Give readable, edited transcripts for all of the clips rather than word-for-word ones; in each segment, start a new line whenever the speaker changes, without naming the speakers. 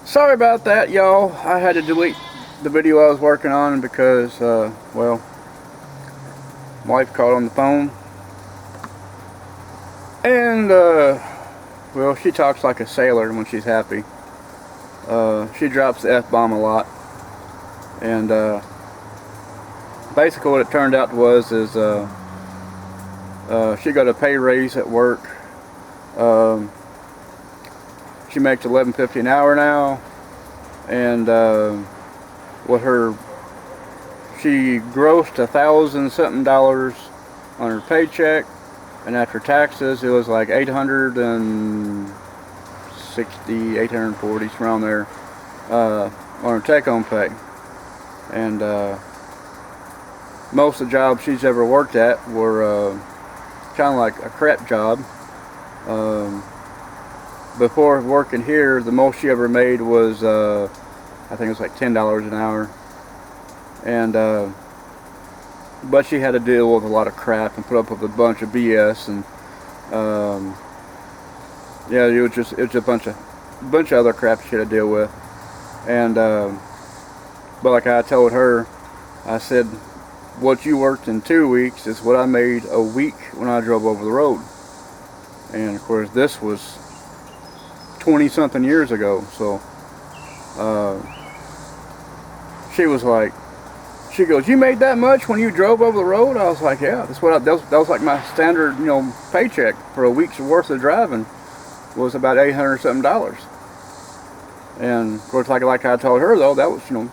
Sorry about that, y'all. I had to delete the video I was working on because, well, my wife called on the phone. And, well, she talks like a sailor when she's happy. She drops the F-bomb a lot. And, basically what it turned out was is, she got a pay raise at work. She makes $11.50 an hour now, and she grossed $1,000 something on her paycheck, and after taxes it was like 860, 840, around there, on her take-home pay. And most of the jobs she's ever worked at were kind of like a crap job. Before working here, the most she ever made was, I think it was like $10 an hour. And, but she had to deal with a lot of crap and put up with a bunch of BS, and, yeah, it was just a bunch of other crap she had to deal with. And, but like I told her, I said, what you worked in 2 weeks is what I made a week when I drove over the road. And of course, this was 20-something years ago. So she was like, she goes, "You made that much when you drove over the road?" I was like, "Yeah, that's what that was like my standard, paycheck for a week's worth of driving, was about $800 something." And of course, like I told her though, that was from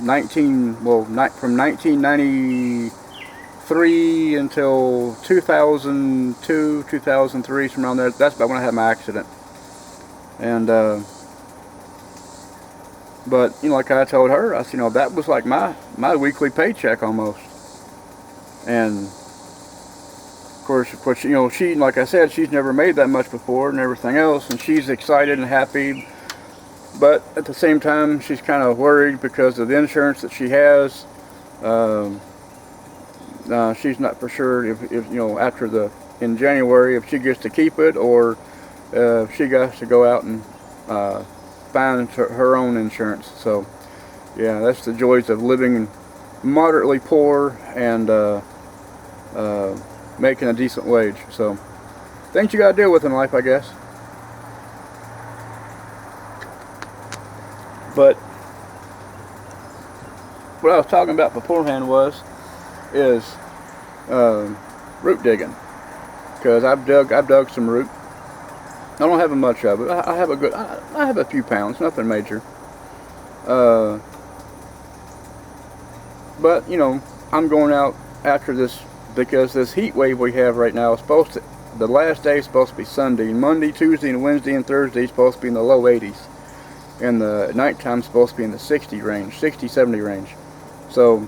1993 until 2002, 2003, from around there. That's about when I had my accident. And but like I told her, I said, that was like my weekly paycheck almost. And of course, she, like I said, she's never made that much before and everything else, and she's excited and happy. But at the same time, she's kind of worried because of the insurance that she has. She's not for sure if after in January, if she gets to keep it, or if she has to go out and find her own insurance. So yeah, that's the joys of living moderately poor and making a decent wage. So things you gotta deal with in life, I guess. But what I was talking about beforehand is root digging, because I've dug some root. I don't have much of it. I have a few pounds, nothing major. But I'm going out after this because this heat wave we have right now is the last day is supposed to be Sunday. Monday, Tuesday, and Wednesday and Thursday is supposed to be in the low 80s. And the nighttime is supposed to be in the 60 range, 60, 70 range. So,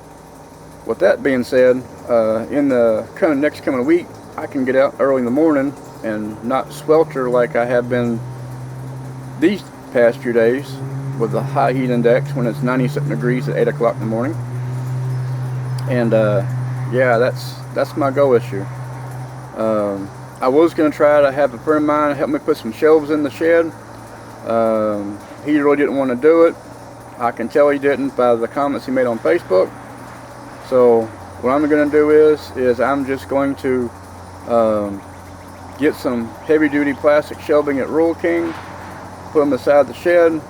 with that being said, in the next coming week, I can get out early in the morning and not swelter like I have been these past few days with the high heat index when it's 90-something degrees at 8 o'clock in the morning. And yeah, that's my goal issue. I was going to try to have a friend of mine help me put some shelves in the shed. He really didn't want to do it. I can tell he didn't by the comments he made on Facebook. So what I'm going to do is I'm just going to get some heavy-duty plastic shelving at Rural King, put them beside the shed,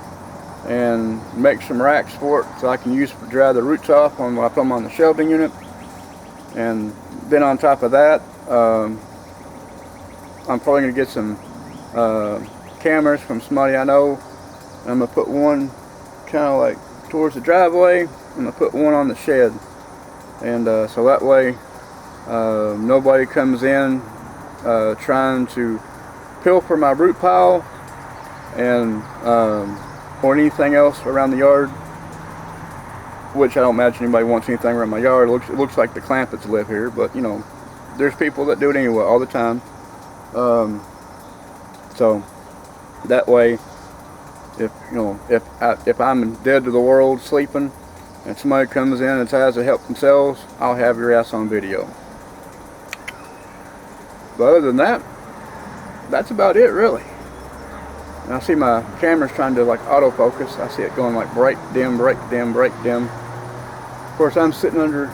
and make some racks for it so I can use to dry the roots off when I put them on the shelving unit. And then on top of that, I'm probably going to get some cameras from somebody I know. I'm going to put one kind of like towards the driveway. I'm going to put one on the shed. And so that way nobody comes in trying to pilfer my root pile and or anything else around the yard, which I don't imagine anybody wants anything around my yard. It looks like the Clampetts live here, but there's people that do it anyway all the time. So that way, if I'm dead to the world sleeping and somebody comes in and tries to help themselves, I'll have your ass on video. But other than that, that's about it, really. And I see my camera's trying to like autofocus. I see it going like bright, dim, bright, dim, bright, dim. Of course, I'm sitting under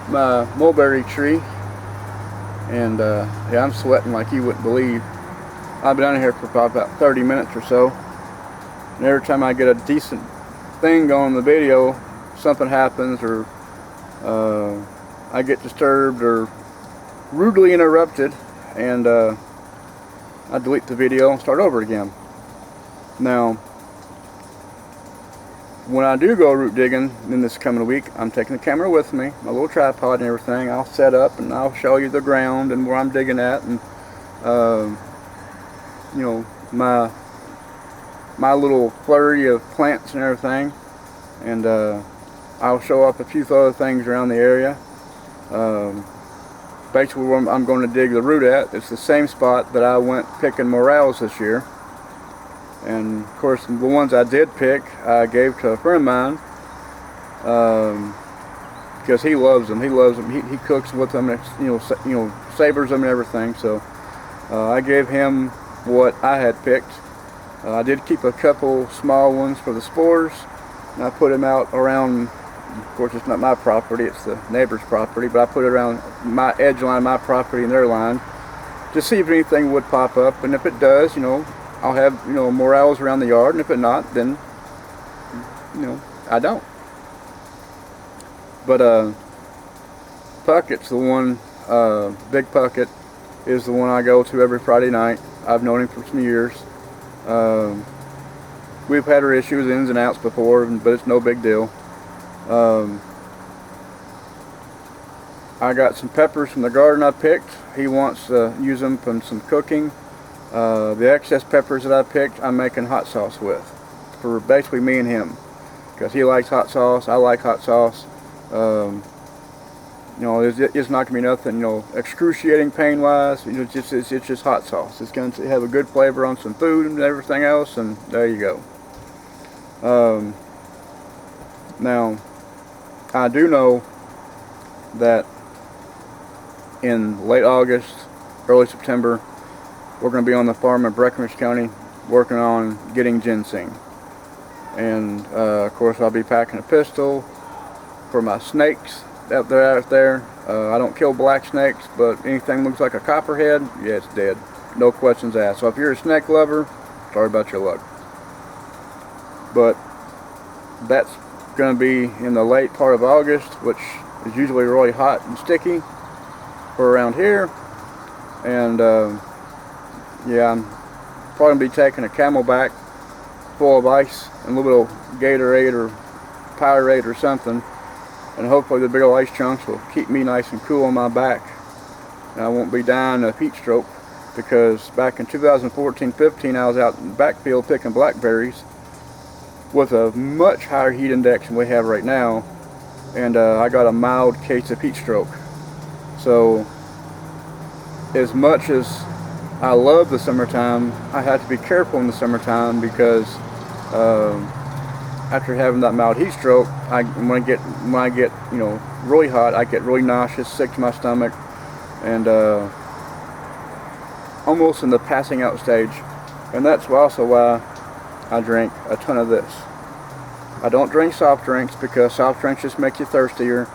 my mulberry tree, and yeah, I'm sweating like you wouldn't believe. I've been down here for probably about 30 minutes or so, and every time I get a decent thing going in the video, something happens, or I get disturbed or rudely interrupted, and I delete the video and start over again. Now, when I do go root digging in this coming week, I'm taking the camera with me, my little tripod and everything. I'll set up and I'll show you the ground and where I'm digging at, and you know, my little flurry of plants and everything, and I'll show up a few other things around the area. Basically, where I'm going to dig the root at, it's the same spot that I went picking morels this year. And of course, the ones I did pick, I gave to a friend of mine, because he loves them. He loves them. He cooks with them, and, you know, savors them and everything. So I gave him what I had picked. I did keep a couple small ones for the spores, and I put them out around. Of course, it's not my property, it's the neighbor's property, but I put it around my edge line, my property, and their line, to see if anything would pop up. And if it does, you know, I'll have, you know, morels around the yard, and if it not, then, you know, I don't. But Puckett's the one, Big Puckett is the one I go to every Friday night. I've known him for some years. We've had our issues, ins and outs before, but it's no big deal. I got some peppers from the garden I picked. He wants to use them for some cooking. The excess peppers that I picked, I'm making hot sauce with, for basically me and him, because he likes hot sauce, I like hot sauce. You know, it's not gonna be nothing, you know, excruciating pain wise. You know, it's just hot sauce. It's going to have a good flavor on some food and everything else, and there you go. Now, I do know that in late August, early September, we're going to be on the farm in Breckinridge County working on getting ginseng. And of course, I'll be packing a pistol for my snakes out there. I don't kill black snakes, but anything looks like a copperhead, yeah, it's dead. No questions asked. So if you're a snake lover, sorry about your luck. But that's going to be in the late part of August, which is usually really hot and sticky for around here. And yeah, I'm probably going to be taking a Camelback full of ice and a little bit of Gatorade or Powerade or something, and hopefully the big old ice chunks will keep me nice and cool on my back, and I won't be dying of heat stroke, because back in 2014-15 I was out in the backfield picking blackberries with a much higher heat index than we have right now, and I got a mild case of heat stroke. So as much as I love the summertime, I have to be careful in the summertime, because after having that mild heat stroke, when I get you know, really hot, I get really nauseous, sick to my stomach, and almost in the passing out stage. And that's also why I drink a ton of this. I don't drink soft drinks, because soft drinks just make you thirstier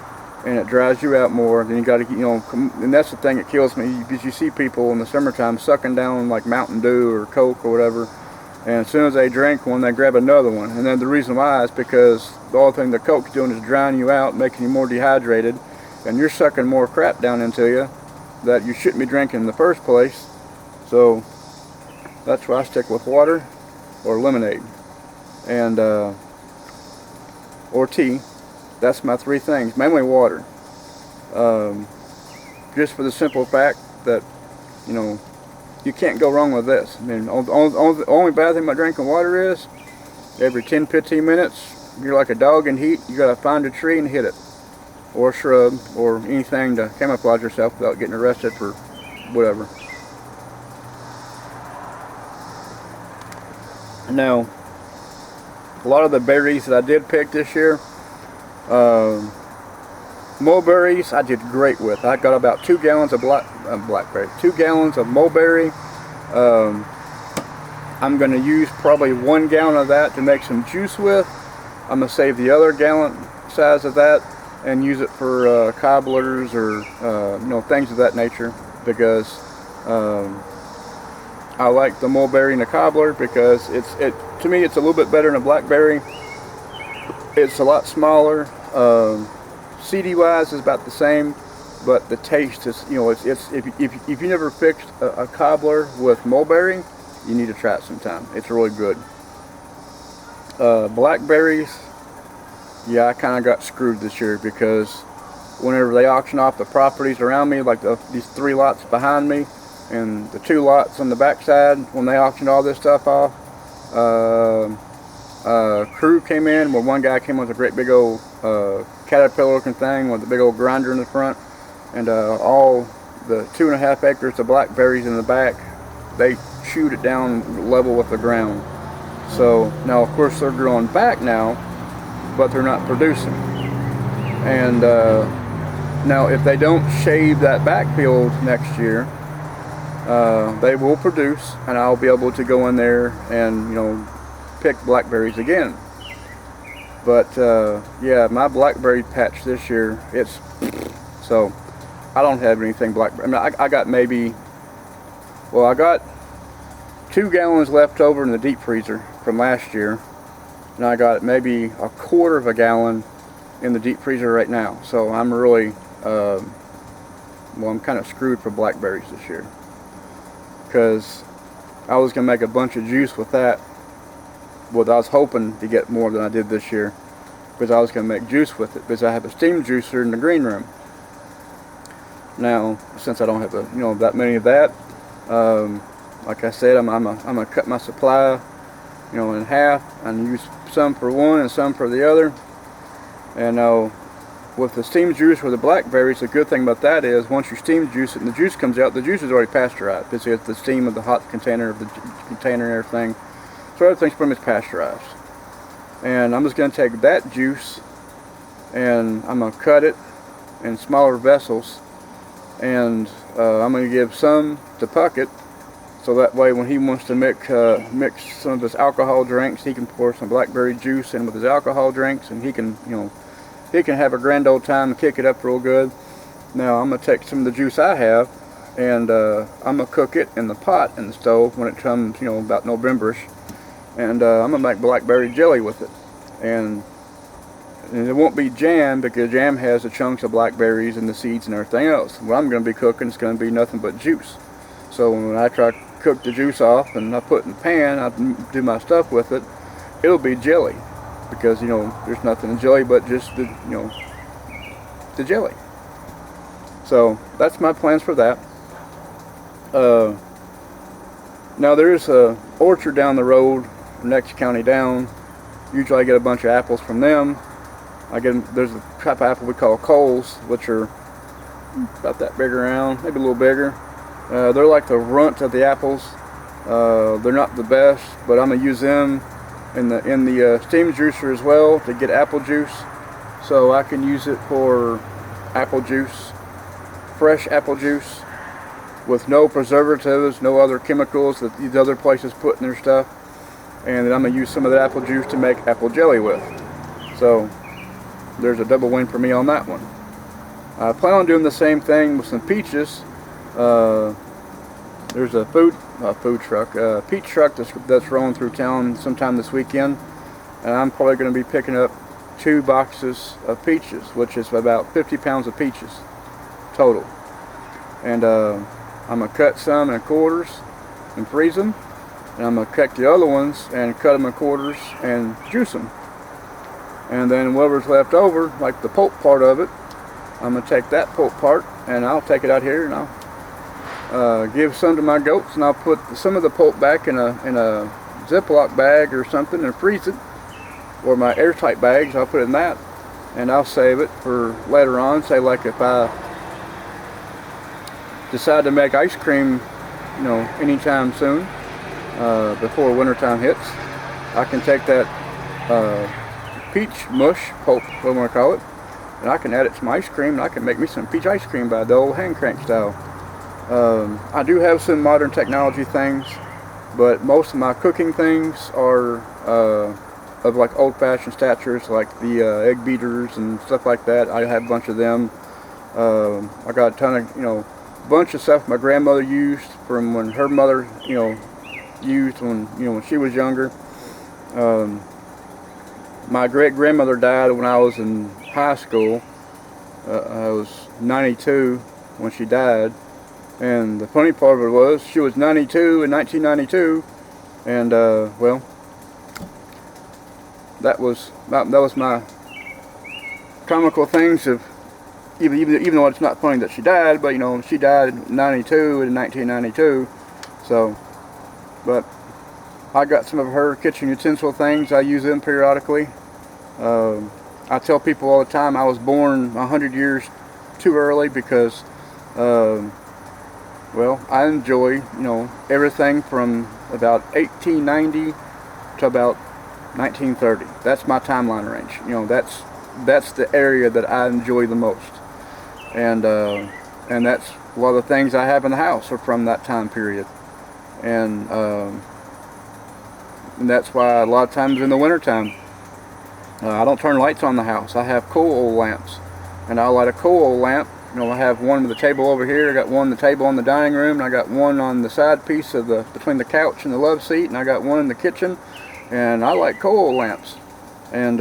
and it dries you out more. Then you got to, you know, and that's the thing that kills me, because you see people in the summertime sucking down like Mountain Dew or Coke or whatever, and as soon as they drink one, they grab another one. And then the reason why is because the only thing the Coke's doing is drying you out, making you more dehydrated, and you're sucking more crap down into you that you shouldn't be drinking in the first place. So that's why I stick with water or lemonade, and or tea. That's my three things, mainly water. Just for the simple fact that, you know, you can't go wrong with this. I mean, the only bad thing about drinking water is, every 10-15 minutes, you're like a dog in heat, you gotta find a tree and hit it, or a shrub, or anything to camouflage yourself without getting arrested for whatever. Now, a lot of the berries that I did pick this year, mulberries I did great with. I got about 2 gallons of blackberry, 2 gallons of mulberry, I'm going to use probably 1 gallon of that to make some juice with. I'm going to save the other gallon size of that and use it for cobblers or things of that nature, because I like the mulberry and the cobbler because to me it's a little bit better than a blackberry. It's a lot smaller. CD wise is about the same, but the taste is, if you never fixed a cobbler with mulberry, you need to try it sometime. It's really good. Blackberries, yeah, I kind of got screwed this year, because whenever they auction off the properties around me, like these 3 lots behind me and the 2 lots on the backside, when they auctioned all this stuff off, crew came in, where one guy came with a great big old caterpillar looking thing with a big old grinder in the front, and all the 2.5 acres of blackberries in the back, they chewed it down level with the ground. So now of course they're growing back now, but they're not producing. And now if they don't shave that backfield next year, they will produce, and I'll be able to go in there and pick blackberries again. But yeah, my blackberry patch this year, so I don't have anything blackberry. I mean, I got I got 2 gallons left over in the deep freezer from last year, and I got maybe 1/4 of a gallon in the deep freezer right now. So I'm really I'm kind of screwed for blackberries this year, because I was gonna make a bunch of juice with that. Well, I was hoping to get more than I did this year, because I was going to make juice with it, because I have a steam juicer in the green room. Now, since I don't have that many of that, like I said, I'm gonna cut my supply, in half, and use some for one and some for the other. And with the steam juice or the blackberries, the good thing about that is once you steam juice it and the juice comes out, the juice is already pasteurized. It's the steam of the hot container of the container and everything. So everything's pretty much pasteurized. And I'm just going to take that juice and I'm going to cut it in smaller vessels, and I'm going to give some to Puckett, so that way when he wants to mix some of his alcohol drinks, he can pour some blackberry juice in with his alcohol drinks, and he can have a grand old time and kick it up real good. Now I'm going to take some of the juice I have, and I'm going to cook it in the pot in the stove when it comes about Novemberish. And I'm going to make blackberry jelly with it. And it won't be jam, because jam has the chunks of blackberries and the seeds and everything else. What I'm going to be cooking is going to be nothing but juice. So when I try to cook the juice off and I put it in the pan, I do my stuff with it, it'll be jelly. Because, there's nothing in jelly but just the jelly. So that's my plans for that. Now there's a orchard down the road, next county down. Usually I get a bunch of apples from them. There's a type of apple we call Coles, which are about that big around, maybe a little bigger. They're like the runt of the apples. They're not the best, but I'm gonna use them in the steam juicer as well to get apple juice, so I can use it for apple juice, fresh apple juice, with no preservatives, no other chemicals that these other places put in their stuff. And then I'm going to use some of that apple juice to make apple jelly with. So there's a double win for me on that one. I plan on doing the same thing with some peaches. There's a peach truck that's rolling through town sometime this weekend, and I'm probably going to be picking up 2 boxes of peaches, which is about 50 pounds of peaches total. And I'm going to cut some in quarters and freeze them, and I'm going to cut the other ones and cut them in quarters and juice them. And then whatever's left over, like the pulp part of it, I'm going to take that pulp part and I'll take it out here and I'll give some to my goats, and I'll put some of the pulp back in a Ziploc bag or something and freeze it, or my airtight bags, I'll put it in that, and I'll save it for later on. Say like if I decide to make ice cream, anytime soon, before wintertime hits, I can take that peach mush pulp, what I want to call it, and I can add it to my ice cream, and I can make me some peach ice cream by the old hand crank style. I do have some modern technology things But most of my cooking things are of like old-fashioned statures, like the egg beaters and stuff like that. I have a bunch of them. I got a ton of, bunch of stuff my grandmother used from when her mother, used when she was younger. My great-grandmother died when I was in high school. I was 92 when she died. And the funny part of it was, she was 92 in 1992, and well, that was my comical things of, even though it's not funny that she died, but she died in 92 in 1992. So, but I got some of her kitchen utensil things. I use them periodically. I tell people all the time I was born 100 years too early because well, I enjoy, everything from about 1890 to about 1930. That's my timeline range. That's the area that I enjoy the most. And that's a lot of the things I have in the house are from that time period. And that's why a lot of times in the wintertime, I don't turn lights on the house. I have coal oil lamps. And I'll light a coal oil lamp. I have one with the table over here. I got one on the table in the dining room, and I got one on the side piece of between the couch and the love seat, and I got one in the kitchen. And I like coal lamps, and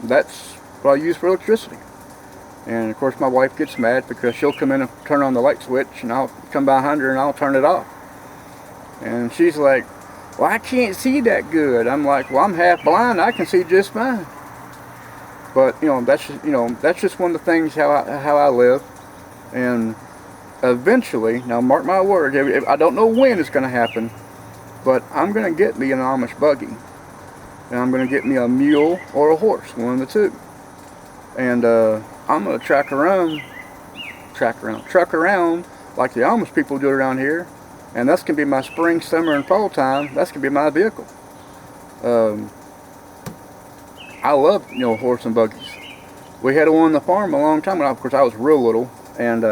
that's what I use for electricity. And of course, my wife gets mad because she'll come in and turn on the light switch, and I'll come behind her and I'll turn it off. And she's like, "Well, I can't see that good." I'm like, "Well, I'm half blind. I can see just fine." But that's just one of the things how I live, and eventually, now mark my word, I don't know when it's going to happen, but I'm going to get me an Amish buggy, and I'm going to get me a mule or a horse, one of the two, and I'm going to truck around like the Amish people do around here, and that's going to be my spring, summer, and fall time. That's going to be my vehicle. I love, horse and buggies. We had one on the farm a long time ago. Of course, I was real little, and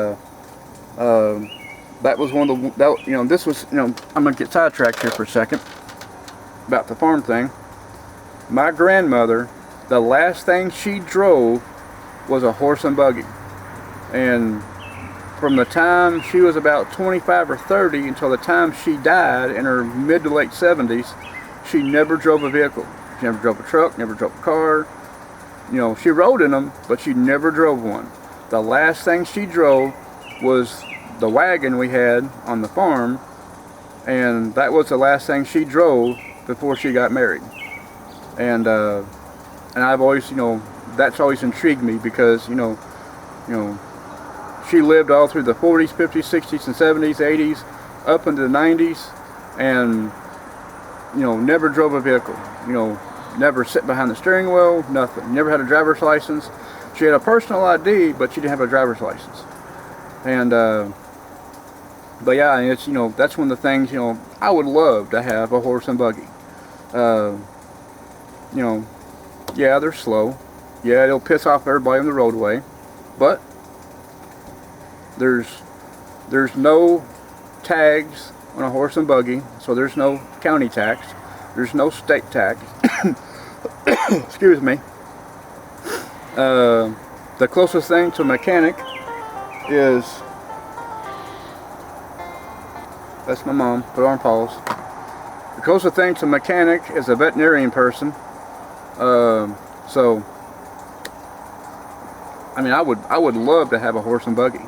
that was one of the, this was, I'm going to get sidetracked here for a second about the farm thing. My grandmother, the last thing she drove was a horse and buggy. And from the time she was about 25 or 30 until the time she died in her mid to late 70s, she never drove a vehicle. She never drove a truck, never drove a car. She rode in them, but she never drove one. The last thing she drove was the wagon we had on the farm, and that was the last thing she drove before she got married. And I've always, that's always intrigued me because, she lived all through the 40s, 50s, 60s, and 70s, 80s, up into the 90s, and never drove a vehicle, never sit behind the steering wheel, nothing. Never had a driver's license. She had a personal ID, but she didn't have a driver's license. And, but yeah, it's, that's one of the things, I would love to have a horse and buggy. Yeah, they're slow. Yeah, it'll piss off everybody on the roadway, but there's no tags on a horse and buggy, so there's no county tax, there's no state tax. Excuse me. The closest thing to a mechanic is, that's my mom, put her on pause. The closest thing to a mechanic is a veterinarian person. So I mean, I would love to have a horse and buggy.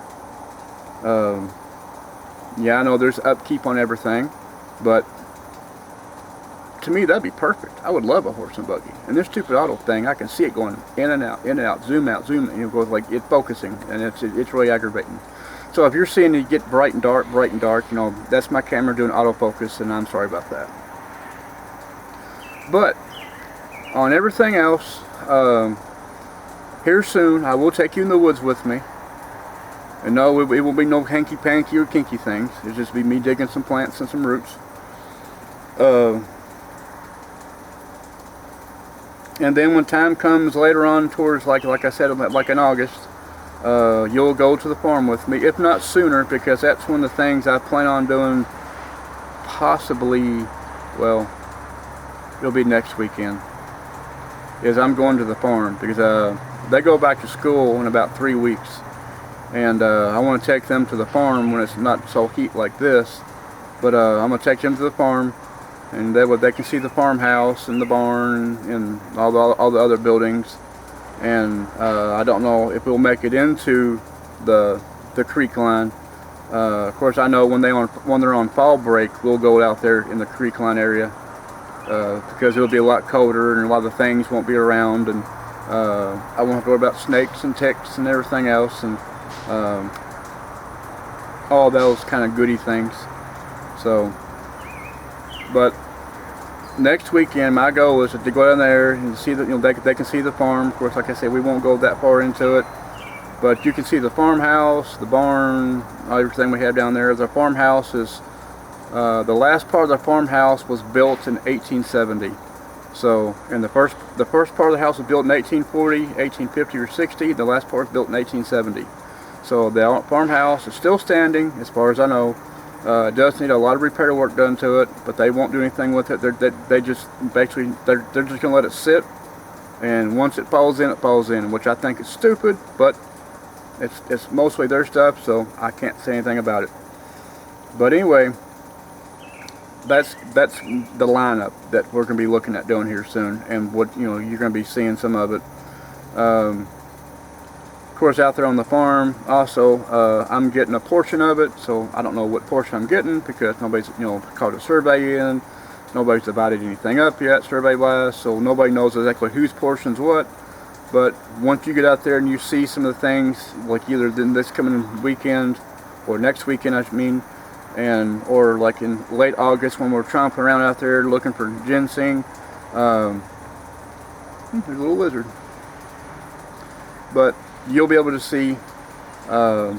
Yeah, I know there's upkeep on everything, but to me that'd be perfect. I would love a horse and buggy. And this stupid auto thing, I can see it going in and out, zoom out, zoom in. Goes like it's focusing, and it's really aggravating. So if you're seeing it get bright and dark, that's my camera doing autofocus, and I'm sorry about that. But on everything else, here soon I will take you in the woods with me. And no, it won't be no hanky-panky or kinky things. It'll just be me digging some plants and some roots. And then when time comes later on towards, like I said, like in August, you'll go to the farm with me, if not sooner, because that's one of the things I plan on doing possibly, well, it'll be next weekend, is I'm going to the farm, because they go back to school in about 3 weeks, and I want to take them to the farm when it's not so heat like this. But I'm going to take them to the farm, and they can see the farmhouse and the barn and all the other buildings. And I don't know if we'll make it into the creek line. Of course, I know when they're on fall break, we'll go out there in the creek line area, because it'll be a lot colder and a lot of the things won't be around, and I won't have to worry about snakes and ticks and everything else, and all those kind of goody things. So, but next weekend my goal is to go down there and see that, they can see the farm. Of course, like I said, we won't go that far into it, but you can see the farmhouse, the barn, everything we have down there. The farmhouse is the last part of the farmhouse was built in 1870. So, and the first part of the house was built in 1840, 1850, or 60. The last part was built in 1870. So the farmhouse is still standing, as far as I know. It does need a lot of repair work done to it, but they won't do anything with it. They just basically they're just gonna let it sit, and once it falls in, which I think is stupid, but it's mostly their stuff, so I can't say anything about it. But anyway, that's the lineup that we're gonna be looking at doing here soon, and what you're gonna be seeing some of it. Of course, out there on the farm, also, I'm getting a portion of it, so I don't know what portion I'm getting, because nobody's, called a survey in. Nobody's divided anything up yet, survey-wise, so nobody knows exactly whose portion's what. But once you get out there and you see some of the things, like either this coming weekend, or next weekend, I mean, or like in late August when we're tromping around out there looking for ginseng, there's a little lizard. But you'll be able to see, where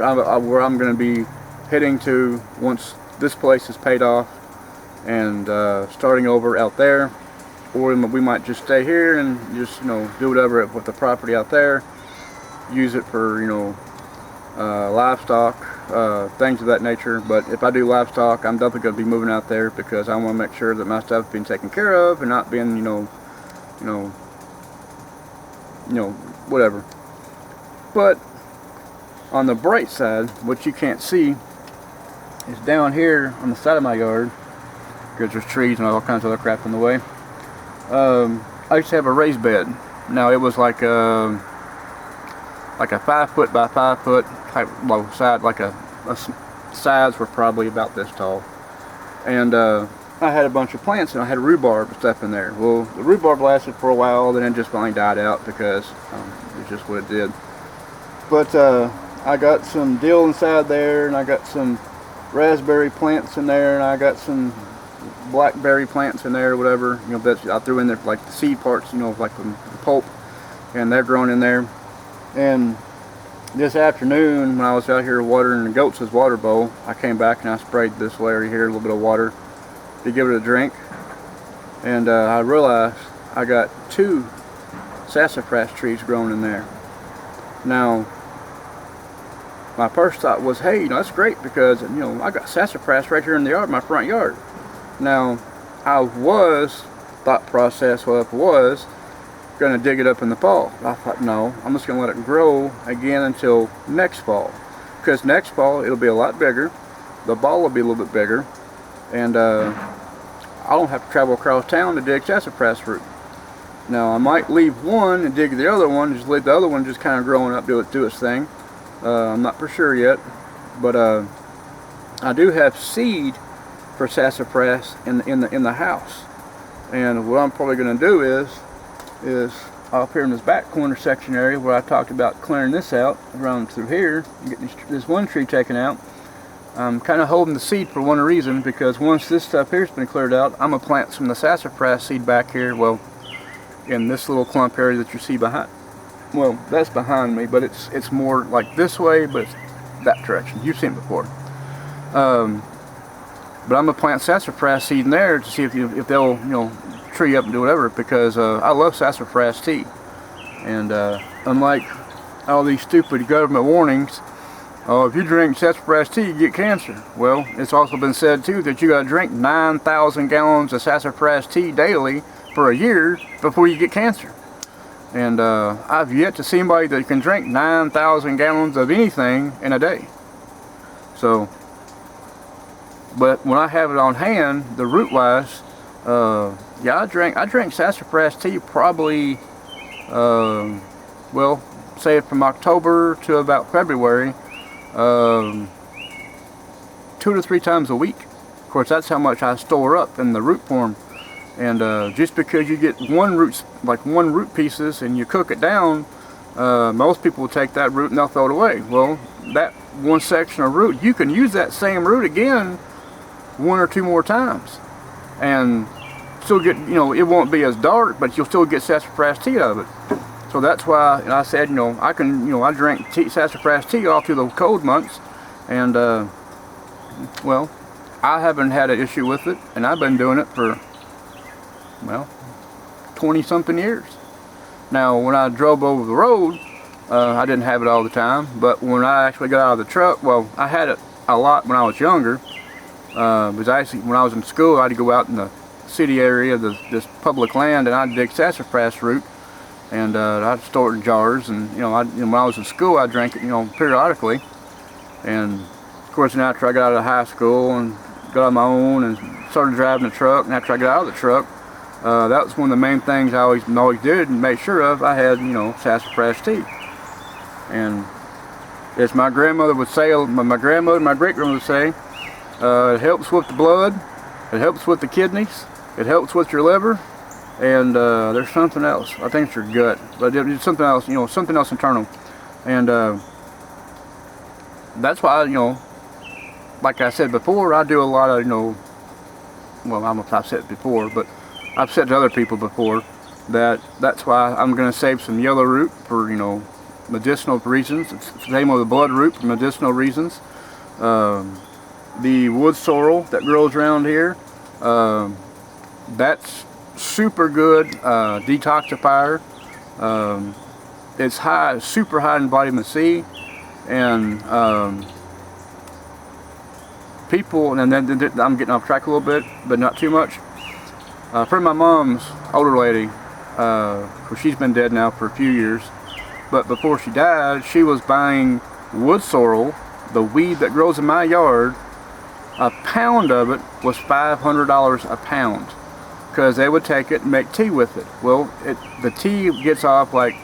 I'm going to be heading to once this place is paid off, and starting over out there, or we might just stay here and just do whatever with the property out there, use it for livestock, things of that nature. But if I do livestock, I'm definitely going to be moving out there, because I want to make sure that my stuff's being taken care of and not being whatever. But on the bright side, what you can't see is down here on the side of my yard, because there's trees and all kinds of other crap in the way. I used to have a raised bed. Now it was like a 5 foot by 5 foot type low side, like a sides were probably about this tall, and I had a bunch of plants, and I had rhubarb stuff in there. Well, the rhubarb lasted for a while, then it just finally died out, because it's just what it did. But I got some dill inside there, and I got some raspberry plants in there, and I got some blackberry plants in there, whatever. That I threw in there, like the seed parts, like the pulp, and they're growing in there. And this afternoon, when I was out here watering the goats' water bowl, I came back and I sprayed this area here, a little bit of water, to give it a drink, and I realized I got 2 sassafras trees growing in there. Now, my first thought was, hey, that's great, because I got sassafras right here in the yard, my front yard. Now, thought process was going to dig it up in the fall. I thought, no, I'm just going to let it grow again until next fall, because next fall it'll be a lot bigger, the ball will be a little bit bigger, and I don't have to travel across town to dig sassafras fruit. Now, I might leave one and dig the other one, just let the other one just kind of growing up, do its thing. I'm not for sure yet, but I do have seed for sassafras in the house, and what I'm probably going to do is up here in this back corner section area where I talked about clearing this out, around through here, and getting this one tree taken out. I'm kind of holding the seed for one reason, because once this stuff here's been cleared out, I'm going to plant some of the sassafras seed back here, well, in this little clump area that you see behind. Well, that's behind me, but it's more like this way, but it's that direction. You've seen it before. But I'm going to plant sassafras seed in there to see if they'll, tree up and do whatever, because I love sassafras tea. And unlike all these stupid government warnings Oh, if you drink sassafras tea, you get cancer. Well, it's also been said too that you got to drink 9,000 gallons of sassafras tea daily for a year before you get cancer. And I've yet to see anybody that can drink 9,000 gallons of anything in a day. So, but when I have it on hand, the root wise, yeah, I drink sassafras tea probably, well, say from October to about February, 2 to 3 times a week. Of course, that's how much I store up in the root form. And just because you get one root pieces and you cook it down, most people will take that root and they'll throw it away. Well, that one section of root, you can use that same root again 1 or 2 more times, and still get, it won't be as dark, but you'll still get sassafras tea out of it. So that's why I said, I can, I drink sassafras tea all through the cold months, and well, I haven't had an issue with it, and I've been doing it for, well, 20-something years. Now, when I drove over the road, I didn't have it all the time, but when I actually got out of the truck, well, I had it a lot when I was younger. Because actually, when I was in school, I'd go out in the city area, this public land, and I'd dig sassafras root, and I'd store it in jars, and when I was in school, I drank it, periodically. And of course, then after I got out of high school and got on my own and started driving the truck, and after I got out of the truck, that was one of the main things I always did and made sure of. I had, sassafras tea. And as my grandmother would say, my grandmother and my great-grandmother would say, it helps with the blood, it helps with the kidneys, it helps with your liver, and there's something else. I think it's your gut, but it's something else, something else internal. And that's why, like I said before, I do a lot of, well, I don't know if I've said it before, but I've said to other people before that's why I'm going to save some yellow root for, medicinal reasons. It's the same with the blood root for medicinal reasons. The wood sorrel that grows around here, that's super good detoxifier. It's super high in vitamin C, and people, and then I'm getting off track a little bit, but not too much. A friend of my mom's, older lady, she's been dead now for a few years, but before she died, she was buying wood sorrel, the weed that grows in my yard. A pound of it was $500 a pound, because they would take it and make tea with it. Well, the tea gets off like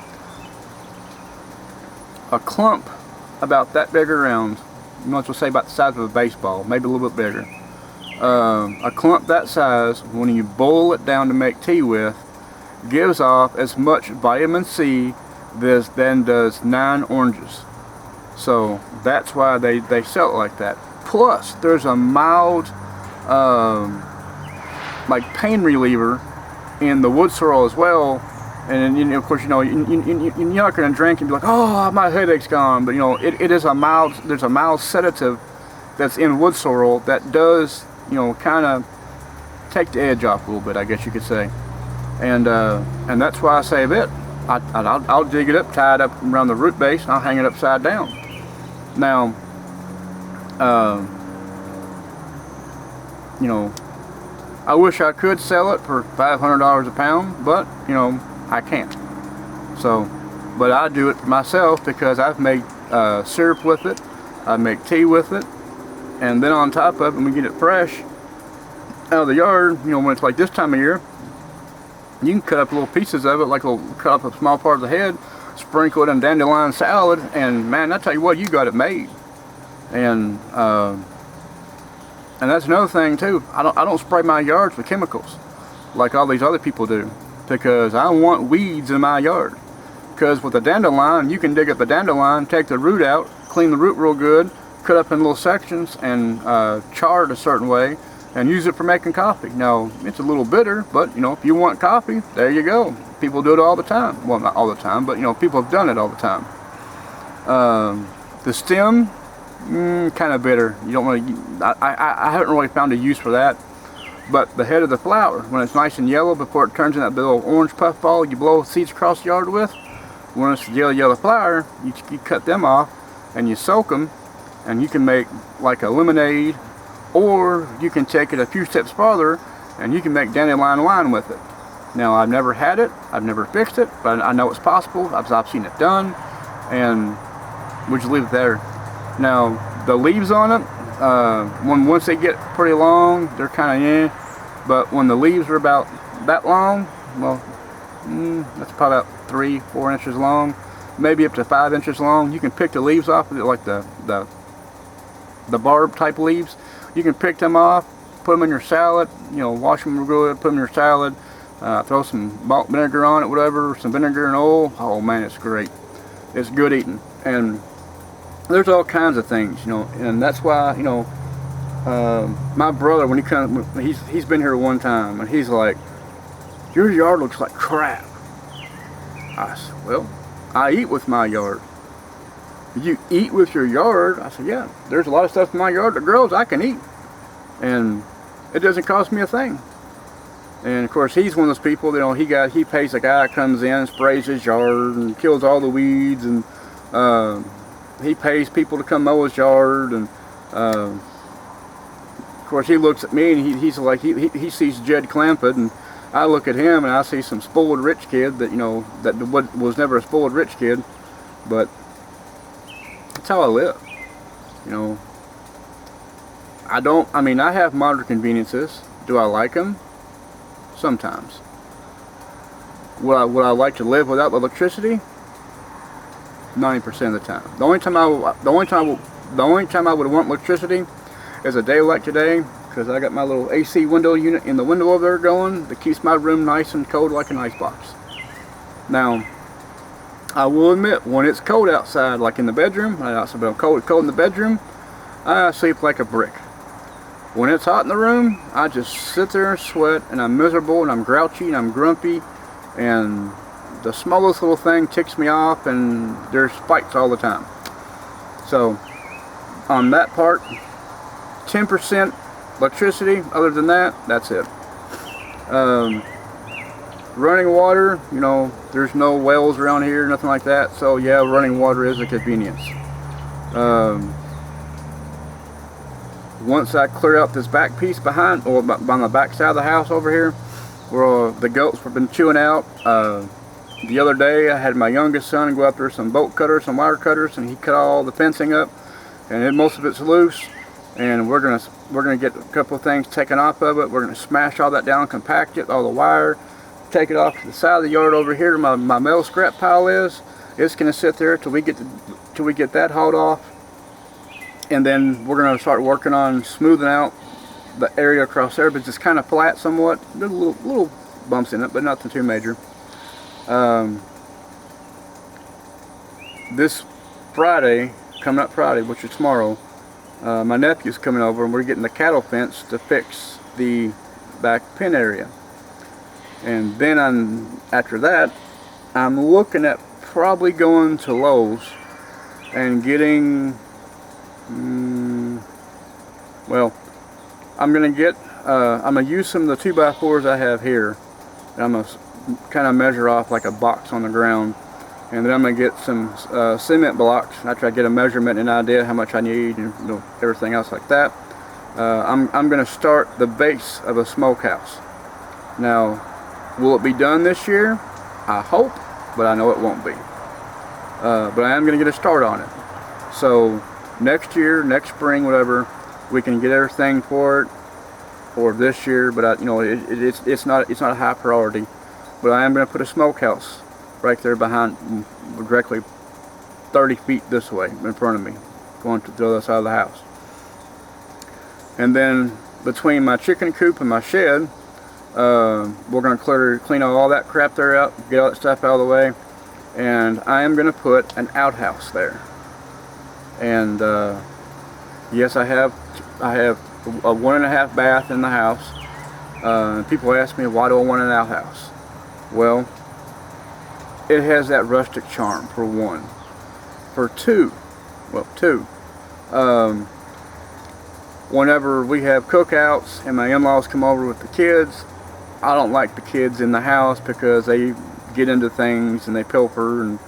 a clump about that big around. You might as well say about the size of a baseball, maybe a little bit bigger. A clump that size, when you boil it down to make tea with, gives off as much vitamin C than does 9 oranges. So that's why they sell it like that. Plus, there's a mild, like pain reliever in the wood sorrel as well. And of course, you're not going to drink and be like, oh, my headache's gone. But it is there's a mild sedative that's in wood sorrel that does, kind of take the edge off a little bit, I guess you could say. And that's why I save it. I'll dig it up, tie it up around the root base, and I'll hang it upside down. Now, I wish I could sell it for $500 a pound, but I can't. So, but I do it for myself because I've made syrup with it, I make tea with it, and then on top of it, when we get it fresh out of the yard, when it's like this time of year, you can cut up little pieces of it, cut up a small part of the head, sprinkle it in dandelion salad, and man, I tell you what, you got it made. And that's another thing too. I don't spray my yards with chemicals like all these other people do, because I don't want weeds in my yard. Because with a dandelion, you can dig up a dandelion, take the root out, clean the root real good, cut up in little sections, and char it a certain way, and use it for making coffee. Now, it's a little bitter, but if you want coffee, there you go. People do it all the time. Well, not all the time, but people have done it all the time. The stem, kind of bitter. You don't really. I haven't really found a use for that. But the head of the flower, when it's nice and yellow before it turns into that little orange puffball you blow seeds across the yard with, when it's the yellow flower, you cut them off and you soak them and you can make like a lemonade, or you can take it a few steps farther and you can make dandelion wine with it. Now, I've never had it, I've never fixed it, but I know it's possible. I've seen it done, and we just leave it there. Now, the leaves on it, once they get pretty long, they're kind of but when the leaves are about that long, well, that's probably about 3-4 inches long, maybe up to 5 inches long. You can pick the leaves off of it, like the barb type leaves. You can pick them off, put them in your salad, wash them real good, put them in your salad, throw some malt vinegar on it, whatever, some vinegar and oil. Oh man, it's great. It's good eating. And there's all kinds of things, and that's why, my brother, when he comes, he's been here one time, and he's like, your yard looks like crap. I said, well, I eat with my yard. You eat with your yard? I said, yeah, there's a lot of stuff in my yard that grows I can eat, and it doesn't cost me a thing. And of course, he's one of those people, he pays a guy that comes in, sprays his yard and kills all the weeds, and he pays people to come mow his yard. And of course, he looks at me and he's like, he sees Jed Clampett, and I look at him and I see some spoiled rich kid that that was never a spoiled rich kid, but that's how I live. I have modern conveniences. Do I like them? Sometimes. Would I like to live without electricity? 90% of the time. The only time I would want electricity is a day like today, because I got my little AC window unit in the window over there going that keeps my room nice and cold like an icebox. Now, I will admit, when it's cold outside, like in the bedroom, cold in the bedroom, I sleep like a brick. When it's hot in the room, I just sit there and sweat, and I'm miserable, and I'm grouchy, and I'm grumpy, and the smallest little thing ticks me off, and there's fights all the time. So, on that part, 10% electricity. Other than that, that's it. Running water, there's no wells around here, nothing like that. So yeah, running water is a convenience. Once I clear out this back piece behind, or on the back side of the house over here, where the goats have been chewing out. The other day, I had my youngest son go out there with some bolt cutters, some wire cutters, and he cut all the fencing up, and most of it's loose. And we're gonna get a couple of things taken off of it. We're gonna smash all that down, compact it, all the wire, take it off to the side of the yard over here. My metal scrap pile is. It's gonna sit there till we get that hauled off, and then we're gonna start working on smoothing out the area across there. But it's kind of flat somewhat. There's little bumps in it, but nothing too major. This Friday, coming up Friday, which is tomorrow. My nephew's coming over, and we're getting the cattle fence to fix the back pen area. And then after that, I'm looking at probably going to Lowe's and getting, well, I'm gonna use some of the 2x4s I have here, and I'm gonna kind of measure off like a box on the ground. And then I'm going to get some cement blocks after I get a measurement and an idea how much I need, and everything else like that. I'm going to start the base of a smokehouse. Now, will it be done this year? I hope, but I know it won't be. But I am going to get a start on it. So next year, next spring, whatever, we can get everything for it, or this year. But it's not a high priority. But I am going to put a smokehouse right there behind, directly 30 feet this way in front of me, going to the other side of the house. And then between my chicken coop and my shed, we're going to clean all that crap there out, get all that stuff out of the way, and I am going to put an outhouse there. And yes, I have a 1.5 bath in the house. People ask me, why do I want an outhouse? Well, it has that rustic charm, for one. For two, whenever we have cookouts and my in-laws come over with the kids, I don't like the kids in the house because they get into things and they pilfer, and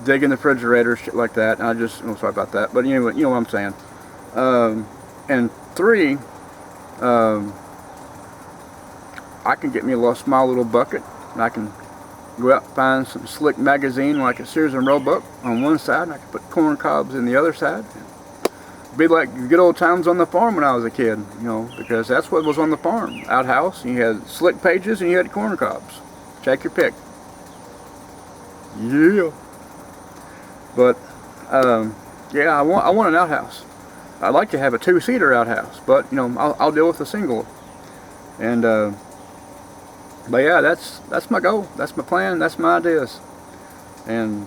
digging the refrigerator, shit like that. And I just, I'm sorry about that, but anyway, you know what I'm saying. And 3, I can get me a little small little bucket, and I can go out and find some slick magazine like a Sears and Roebuck on one side, and I can put corn cobs in the other side. Be like the good old times on the farm when I was a kid, you know, because that's what was on the farm. Outhouse, and you had slick pages and you had corn cobs. Take your pick. Yeah. But yeah, I want an outhouse. I'd like to have a 2-seater outhouse, but you know, I'll deal with a single. And but yeah, that's my goal. That's my plan. That's my ideas. And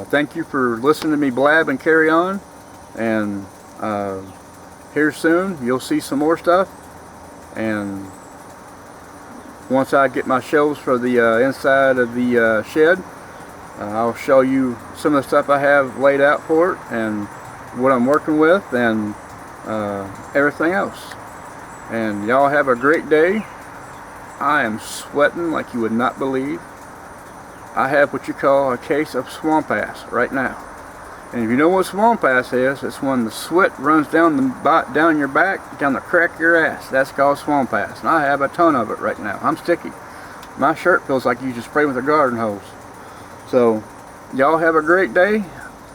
thank you for listening to me blab and carry on. And here soon you'll see some more stuff. And once I get my shelves for the inside of the shed, I'll show you some of the stuff I have laid out for it and what I'm working with and everything else. And y'all have a great day. I am sweating like you would not believe. I have what you call a case of swamp ass right now. And if you know what swamp ass is, it's when the sweat runs down your back, down the crack of your ass. That's called swamp ass. And I have a ton of it right now. I'm sticky. My shirt feels like you just spray with a garden hose. So, y'all have a great day.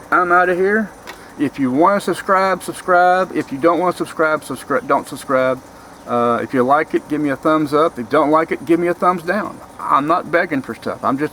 I'm out of here. If you want to subscribe, subscribe. If you don't want to subscribe, don't subscribe. If you like it, give me a thumbs up. If you don't like it, give me a thumbs down. I'm not begging for stuff. I'm just